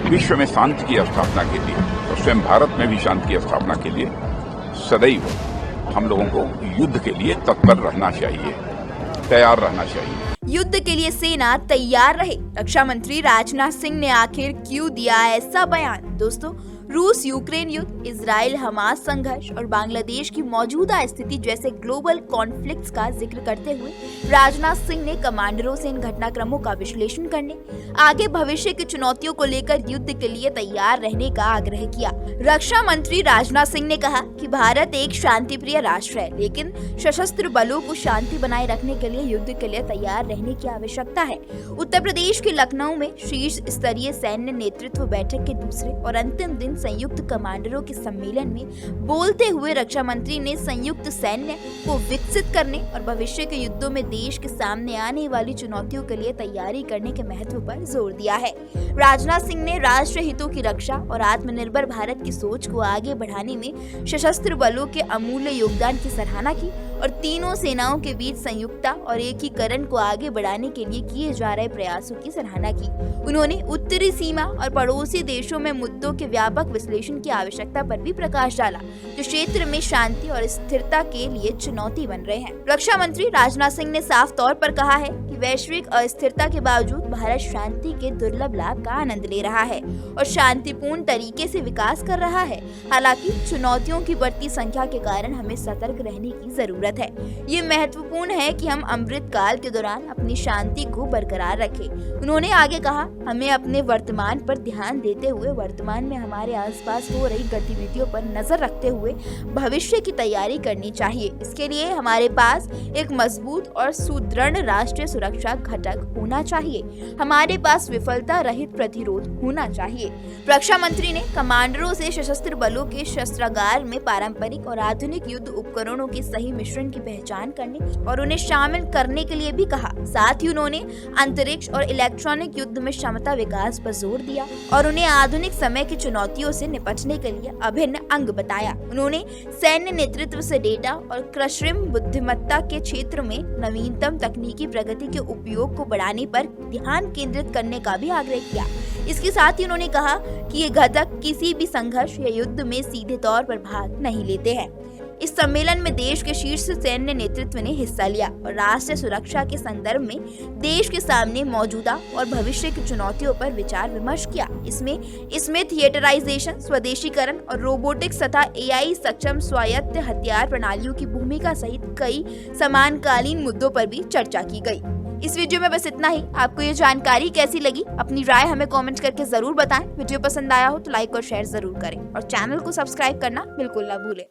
विश्व में शांति की स्थापना के लिए और स्वयं भारत में भी शांति की स्थापना के लिए सदैव हम लोगों को युद्ध के लिए तत्पर रहना चाहिए, तैयार रहना चाहिए। युद्ध के लिए सेना तैयार रहे। रक्षा मंत्री राजनाथ सिंह ने आखिर क्यों दिया ऐसा बयान? दोस्तों, रूस यूक्रेन युद्ध, इजराइल हमास संघर्ष और बांग्लादेश की मौजूदा स्थिति जैसे ग्लोबल कॉन्फ्लिक्ट्स का जिक्र करते हुए राजनाथ सिंह ने कमांडरों से इन घटनाक्रमों का विश्लेषण करने, आगे भविष्य की चुनौतियों को लेकर युद्ध के लिए तैयार रहने का आग्रह किया। रक्षा मंत्री राजनाथ सिंह ने कहा कि भारत एक शांति प्रिय राष्ट्र है, लेकिन सशस्त्र बलों को शांति बनाए रखने के लिए युद्ध के लिए तैयार रहने की आवश्यकता है। उत्तर प्रदेश के लखनऊ में शीर्ष स्तरीय सैन्य नेतृत्व बैठक के दूसरे और अंतिम दिन संयुक्त कमांडरों के सम्मेलन में बोलते हुए रक्षा मंत्री ने संयुक्त सैन्य को विकसित करने और भविष्य के युद्धों में देश के सामने आने वाली चुनौतियों के लिए तैयारी करने के महत्व पर जोर दिया है। राजनाथ सिंह ने राष्ट्र हितों की रक्षा और आत्मनिर्भर भारत की सोच को आगे बढ़ाने में सशस्त्र बलों के अमूल्य योगदान की सराहना की और तीनों सेनाओं के बीच संयुक्तता और एकीकरण को आगे बढ़ाने के लिए किए जा रहे प्रयासों की सराहना की। उन्होंने उत्तरी सीमा और पड़ोसी देशों में मुद्दों के व्यापक विश्लेषण की आवश्यकता पर भी प्रकाश डाला, जो क्षेत्र में शांति और स्थिरता के लिए चुनौती बन रहे हैं। रक्षा मंत्री राजनाथ सिंह ने साफ तौर पर कहा है कि वैश्विक अस्थिरता के बावजूद भारत शांति के दुर्लभ लाभ का आनंद ले रहा है और शांतिपूर्ण तरीके से विकास कर रहा है। हालांकि चुनौतियों की बढ़ती संख्या के कारण हमें सतर्क रहने की जरूरत है। ये महत्वपूर्ण है कि हम अमृत काल के दौरान अपनी शांति को बरकरार रखें। उन्होंने आगे कहा, हमें अपने वर्तमान पर ध्यान देते हुए वर्तमान में हमारे आसपास हो रही गतिविधियों पर नजर रखते हुए भविष्य की तैयारी करनी चाहिए। इसके लिए हमारे पास एक मजबूत और सुदृढ़ राष्ट्रीय सुरक्षा घटक होना चाहिए। हमारे पास विफलता रहित प्रतिरोध होना चाहिए। रक्षा मंत्री ने कमांडरों से सशस्त्र बलों के शस्त्रागार में पारंपरिक और आधुनिक युद्ध उपकरणों के सही मिश्रण की पहचान करने और उन्हें शामिल करने के लिए भी कहा। साथ ही उन्होंने अंतरिक्ष और इलेक्ट्रॉनिक युद्ध में क्षमता विकास पर जोर दिया और उन्हें आधुनिक समय की चुनौतियों से निपटने के लिए अभिन्न अंग बताया। उन्होंने सैन्य नेतृत्व से डेटा और कृत्रिम बुद्धिमत्ता के क्षेत्र में नवीनतम तकनीकी प्रगति के उपयोग को बढ़ाने पर ध्यान केंद्रित करने का भी आग्रह किया। इसके साथ ही उन्होंने कहा कि ये घटक किसी भी संघर्ष या युद्ध में सीधे तौर पर भाग नहीं लेते हैं। इस सम्मेलन में देश के शीर्ष सैन्य नेतृत्व ने हिस्सा लिया और राष्ट्रीय सुरक्षा के संदर्भ में देश के सामने मौजूदा और भविष्य की चुनौतियों पर विचार विमर्श किया। इसमें थिएटराइजेशन, स्वदेशीकरण और रोबोटिक्स तथा एआई सक्षम स्वायत्त हथियार प्रणालियों की भूमिका सहित कई समानकालीन मुद्दों पर भी चर्चा की गई। इस वीडियो में बस इतना ही। आपको ये जानकारी कैसी लगी, अपनी राय हमें कमेंट करके जरूर बताएं। वीडियो पसंद आया हो तो लाइक और शेयर जरूर करें और चैनल को सब्सक्राइब करना बिल्कुल ना भूलें।